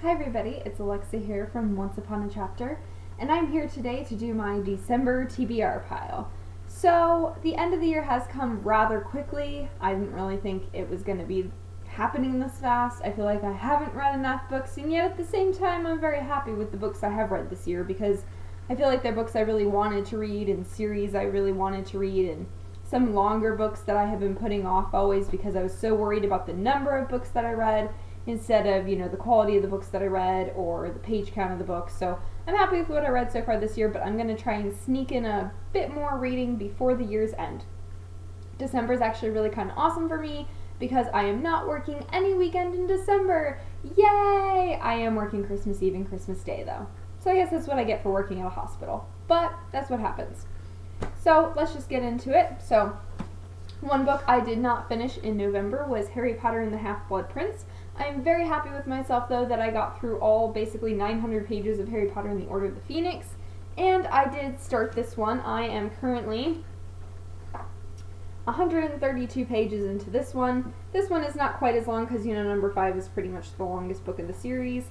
Hi everybody, it's Alexa here from Once Upon a Chapter, and I'm here today to do my December TBR pile. So, the end of the year has come rather quickly. I didn't really think it was going to be happening this fast. I feel like I haven't read enough books, and yet at the same time I'm very happy with the books I have read this year because I feel like they're books I really wanted to read and series I really wanted to read, and some longer books that I have been putting off always because I was so worried about the number of books that I read instead of, the quality of the books that I read or the page count of the books. So I'm happy with what I read so far this year, but I'm going to try and sneak in a bit more reading before the year's end. December is actually really kind of awesome for me because I am not working any weekend in December. Yay! I am working Christmas Eve and Christmas Day though. So I guess that's what I get for working at a hospital. But that's what happens. So let's just get into it. So one book I did not finish in November was Harry Potter and the Half-Blood Prince. I am very happy with myself though that I got through all basically 900 pages of Harry Potter and the Order of the Phoenix, and I did start this one. I am currently 132 pages into this one. This one is not quite as long because number 5 is pretty much the longest book of the series.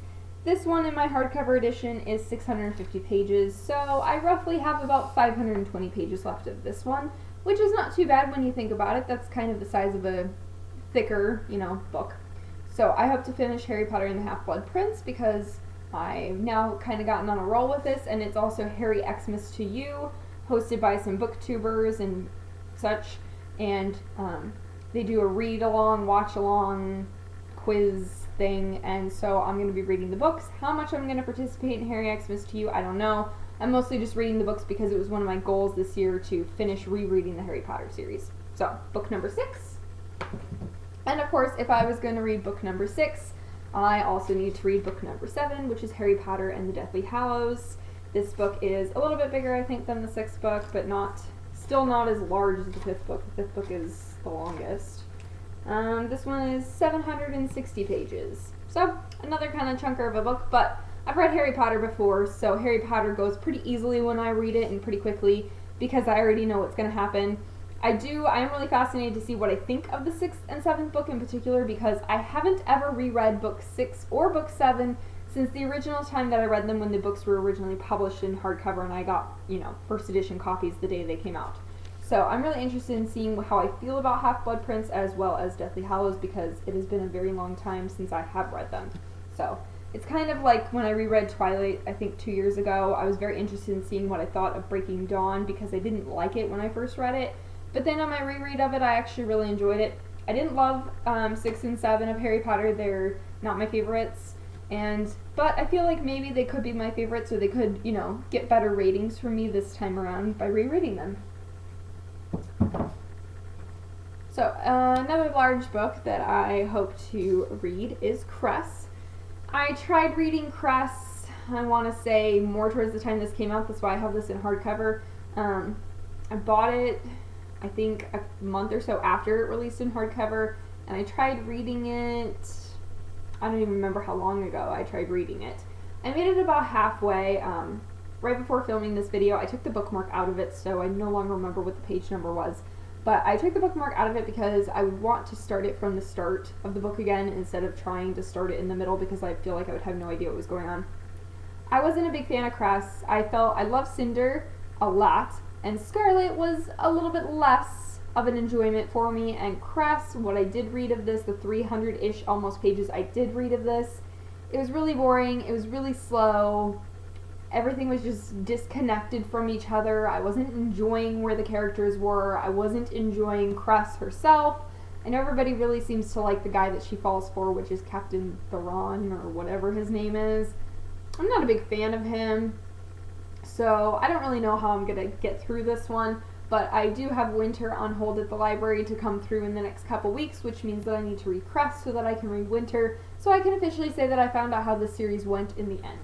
This one in my hardcover edition is 650 pages, so I roughly have about 520 pages left of this one, which is not too bad when you think about it. That's kind of the size of a thicker, book. So I hope to finish Harry Potter and the Half-Blood Prince because I've now kind of gotten on a roll with this, and it's also Harry Xmas to You, hosted by some booktubers and such, and they do a read-along, watch-along quiz thing, and so I'm going to be reading the books. How much I'm going to participate in Harry Xmas to You, I don't know. I'm mostly just reading the books because it was one of my goals this year to finish rereading the Harry Potter series. So, book number 6. And of course, if I was going to read book number 6, I also need to read book number 7, which is Harry Potter and the Deathly Hallows. This book is a little bit bigger, I think, than the 6th book, but still not as large as the 5th book. The 5th book is the longest. This one is 760 pages. So, another kind of chunker of a book, but I've read Harry Potter before, so Harry Potter goes pretty easily when I read it and pretty quickly because I already know what's going to happen. I am really fascinated to see what I think of the 6th and 7th book in particular because I haven't ever reread book 6 or book 7 since the original time that I read them when the books were originally published in hardcover and I got, first edition copies the day they came out. So I'm really interested in seeing how I feel about Half-Blood Prince as well as Deathly Hallows because it has been a very long time since I have read them. So it's kind of like when I reread Twilight, I think 2 years ago. I was very interested in seeing what I thought of Breaking Dawn because I didn't like it when I first read it. But then on my reread of it, I actually really enjoyed it. I didn't love 6 and 7 of Harry Potter. They're not my favorites. But I feel like maybe they could be my favorites or they could, get better ratings from me this time around by rereading them. So, another large book that I hope to read is Cress. I tried reading Cress, I want to say, more towards the time this came out. That's why I have this in hardcover. I bought it, I think, a month or so after it released in hardcover, and I tried reading it, I don't even remember how long ago I tried reading it. I made it about halfway. Right before filming this video, I took the bookmark out of it, so I no longer remember what the page number was. But I took the bookmark out of it because I would want to start it from the start of the book again instead of trying to start it in the middle because I feel like I would have no idea what was going on. I wasn't a big fan of Cress. I love Cinder a lot, and Scarlet was a little bit less of an enjoyment for me, and Cress, what I did read of this, the 300-ish almost pages I did read of this, it was really boring, it was really slow. Everything was just disconnected from each other. I wasn't enjoying where the characters were. I wasn't enjoying Cress herself. I know everybody really seems to like the guy that she falls for, which is Captain Theron, or whatever his name is. I'm not a big fan of him, so I don't really know how I'm going to get through this one, but I do have Winter on hold at the library to come through in the next couple weeks, which means that I need to read Cress so that I can read Winter, so I can officially say that I found out how the series went in the end.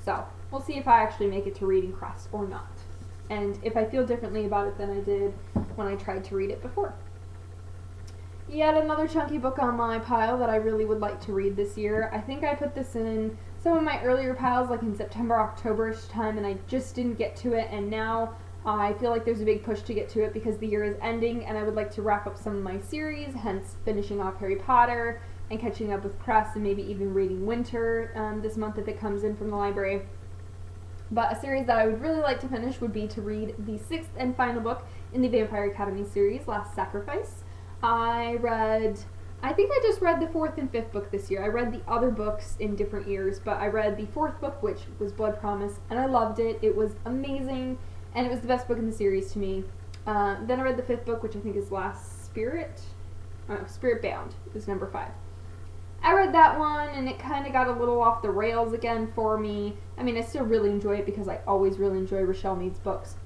So, we'll see if I actually make it to reading Cress or not. And if I feel differently about it than I did when I tried to read it before. Yet another chunky book on my pile that I really would like to read this year. I think I put this in some of my earlier piles, like in September, October-ish time, and I just didn't get to it, and now I feel like there's a big push to get to it because the year is ending, and I would like to wrap up some of my series, hence finishing off Harry Potter, and catching up with Crest and maybe even reading Winter this month if it comes in from the library. But a series that I would really like to finish would be to read the 6th and final book in the Vampire Academy series, Last Sacrifice. I think I just read the 4th and 5th book this year. I read the other books in different years, but I read the 4th book, which was Blood Promise, and I loved it. It was amazing, and it was the best book in the series to me. Then I read the 5th book, which I think is Spirit Bound is number 5. I read that one, and it kind of got a little off the rails again for me. I mean, I still really enjoy it because I always really enjoy Rochelle Mead's books.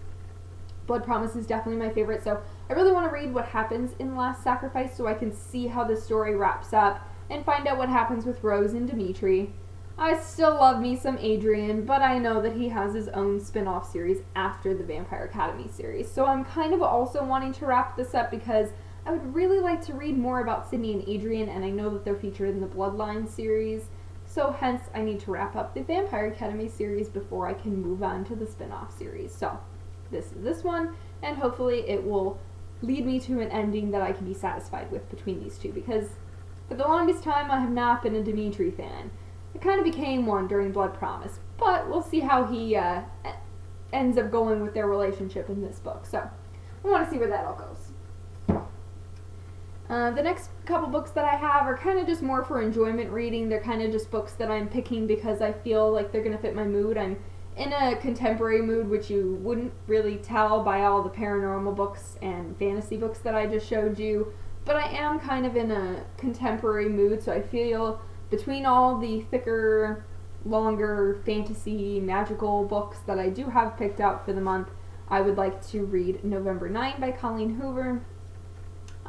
Blood Promise is definitely my favorite, so I really want to read what happens in Last Sacrifice so I can see how the story wraps up and find out what happens with Rose and Dimitri. I still love me some Adrian, but I know that he has his own spin-off series after the Vampire Academy series, so I'm kind of also wanting to wrap this up because I would really like to read more about Sydney and Adrian, and I know that they're featured in the Bloodline series, so hence I need to wrap up the Vampire Academy series before I can move on to the spin-off series. So this is this one, and hopefully it will lead me to an ending that I can be satisfied with between these two, because for the longest time I have not been a Dimitri fan. I kind of became one during Blood Promise, but we'll see how he ends up going with their relationship in this book, so I want to see where that all goes. The next couple books that I have are kind of just more for enjoyment reading. They're kind of just books that I'm picking because I feel like they're going to fit my mood. I'm in a contemporary mood, which you wouldn't really tell by all the paranormal books and fantasy books that I just showed you, but I am kind of in a contemporary mood, so I feel between all the thicker, longer fantasy, magical books that I do have picked out for the month, I would like to read November 9 by Colleen Hoover.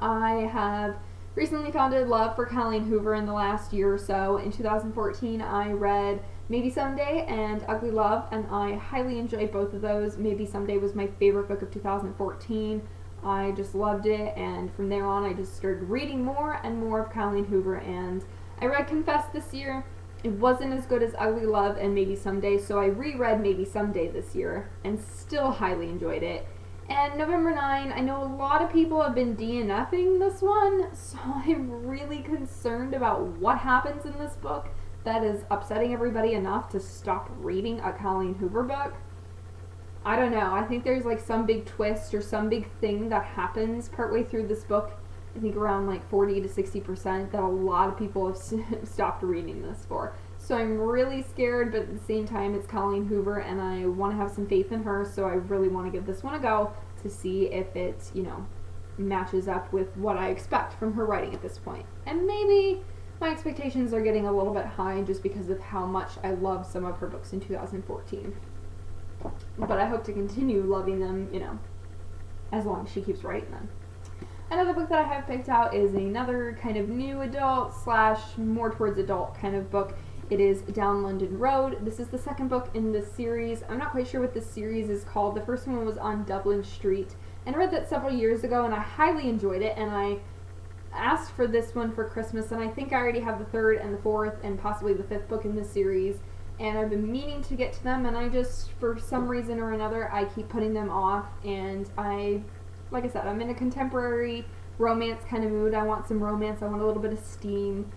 I have recently found a love for Colleen Hoover in the last year or so. In 2014, I read Maybe Someday and Ugly Love, and I highly enjoyed both of those. Maybe Someday was my favorite book of 2014. I just loved it, and from there on, I just started reading more and more of Colleen Hoover, and I read Confess this year. It wasn't as good as Ugly Love and Maybe Someday, so I reread Maybe Someday this year, and still highly enjoyed it. And November 9, I know a lot of people have been DNFing this one, so I'm really concerned about what happens in this book that is upsetting everybody enough to stop reading a Colleen Hoover book. I don't know, I think there's like some big twist or some big thing that happens partway through this book, I think around like 40 to 60%, that a lot of people have stopped reading this for. So I'm really scared, but at the same time, it's Colleen Hoover, and I want to have some faith in her, so I really want to give this one a go to see if it, matches up with what I expect from her writing at this point. And maybe my expectations are getting a little bit high just because of how much I love some of her books in 2014. But I hope to continue loving them, as long as she keeps writing them. Another book that I have picked out is another kind of new adult / more towards adult kind of book. It is Down London Road. This is the second book in this series. I'm not quite sure what this series is called. The first one was On Dublin Street, and I read that several years ago, and I highly enjoyed it, and I asked for this one for Christmas, and I think I already have the third and the fourth and possibly the fifth book in this series, and I've been meaning to get to them, and I just, for some reason or another, I keep putting them off, and like I said, I'm in a contemporary romance kind of mood. I want some romance, I want a little bit of steam,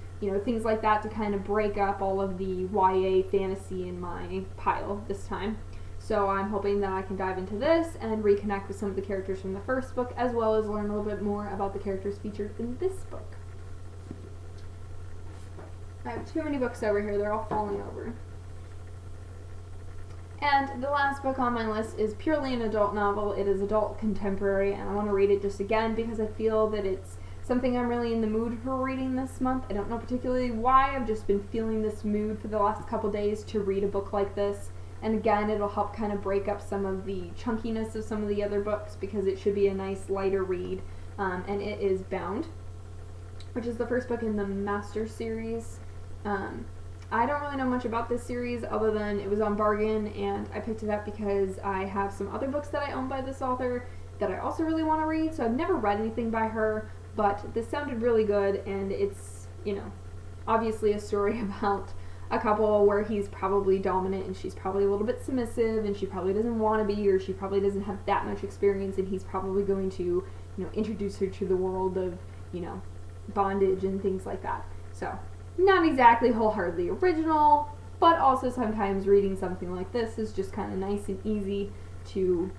things like that to kind of break up all of the YA fantasy in my pile this time. So I'm hoping that I can dive into this and reconnect with some of the characters from the first book, as well as learn a little bit more about the characters featured in this book. I have too many books over here, they're all falling over. And the last book on my list is purely an adult novel. It is adult contemporary, and I want to read it just again because I feel that it's something I'm really in the mood for reading this month. I don't know particularly why, I've just been feeling this mood for the last couple days to read a book like this. And again, it'll help kind of break up some of the chunkiness of some of the other books because it should be a nice lighter read. And it is Bound, which is the first book in the Master series. I don't really know much about this series other than it was on bargain and I picked it up because I have some other books that I own by this author that I also really want to read. So I've never read anything by her, but this sounded really good, and it's, obviously a story about a couple where he's probably dominant and she's probably a little bit submissive and she probably doesn't want to be, or she probably doesn't have that much experience, and he's probably going to, introduce her to the world of, bondage and things like that. So, not exactly wholeheartedly original, but also sometimes reading something like this is just kind of nice and easy to,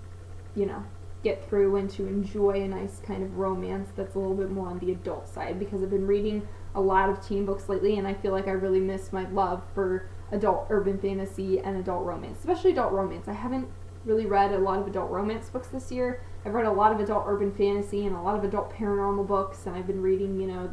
you know, get through and to enjoy a nice kind of romance that's a little bit more on the adult side, because I've been reading a lot of teen books lately and I feel like I really miss my love for adult urban fantasy and adult romance, especially adult romance. I haven't really read a lot of adult romance books this year. I've read a lot of adult urban fantasy and a lot of adult paranormal books, and I've been reading, you know,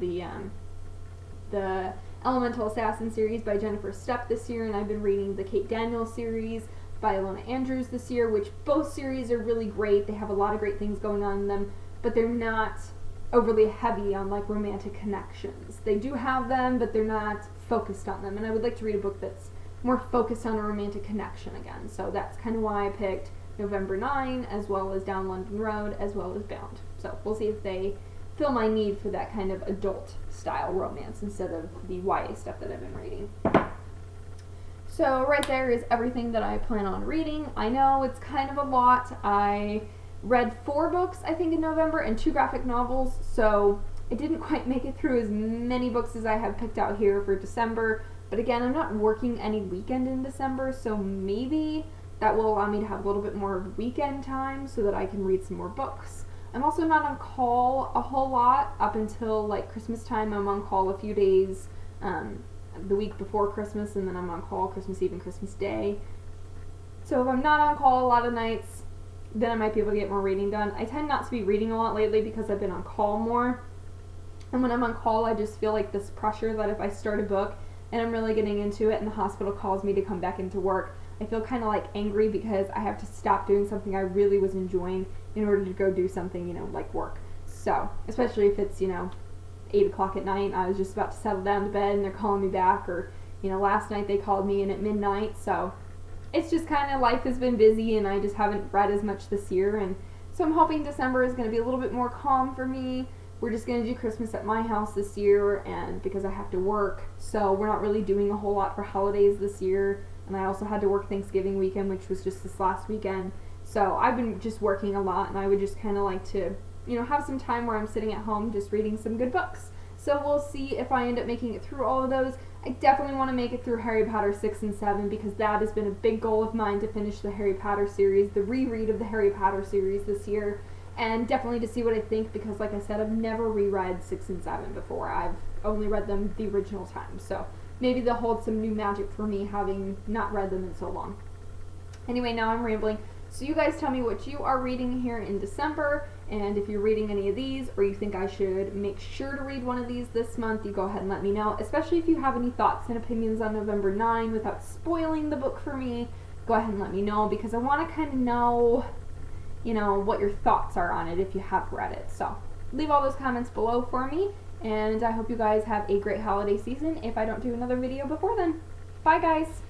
the Elemental Assassin series by Jennifer Stepp this year, and I've been reading the Kate Daniels series by Ilona Andrews this year, which both series are really great. They have a lot of great things going on in them, but they're not overly heavy on like romantic connections. They do have them, but they're not focused on them, and I would like to read a book that's more focused on a romantic connection again. So that's kind of why I picked November 9, as well as Down London Road, as well as Bound. So we'll see if they fill my need for that kind of adult style romance instead of the YA stuff that I've been reading. So right there is everything that I plan on reading. I know it's kind of a lot. I read 4 books, I think, in November and 2 graphic novels, so I didn't quite make it through as many books as I have picked out here for December. But again, I'm not working any weekend in December, so maybe that will allow me to have a little bit more weekend time so that I can read some more books. I'm also not on call a whole lot up until like Christmas time. I'm on call a few days the week before Christmas, and then I'm on call Christmas Eve and Christmas Day. So if I'm not on call a lot of nights, then I might be able to get more reading done. I tend not to be reading a lot lately because I've been on call more. And when I'm on call, I just feel like this pressure that if I start a book and I'm really getting into it and the hospital calls me to come back into work, I feel kind of like angry because I have to stop doing something I really was enjoying in order to go do something, you know, like work. So, especially if it's, you know, 8 o'clock at night, I was just about to settle down to bed and they're calling me back, or, you know, last night they called me in at midnight. So it's just kind of, life has been busy and I just haven't read as much this year, and so I'm hoping December is going to be a little bit more calm for me. We're just going to do Christmas at my house this year, and because I have to work, so we're not really doing a whole lot for holidays this year, and I also had to work Thanksgiving weekend, which was just this last weekend, so I've been just working a lot, and I would just kind of like to, you know, have some time where I'm sitting at home just reading some good books. So we'll see if I end up making it through all of those. I definitely want to make it through Harry Potter 6 and 7 because that has been a big goal of mine, to finish the Harry Potter series, the reread of the Harry Potter series this year, and definitely to see what I think, because like I said, I've never reread 6 and 7 before. I've only read them the original time, so maybe they'll hold some new magic for me having not read them in so long. Anyway, now I'm rambling. So you guys tell me what you are reading here in December, and if you're reading any of these or you think I should make sure to read one of these this month, you go ahead and let me know, especially if you have any thoughts and opinions on November 9 without spoiling the book for me. Go ahead and let me know, because I want to kind of know, you know, what your thoughts are on it if you have read it. So leave all those comments below for me, and I hope you guys have a great holiday season if I don't do another video before then. Bye guys!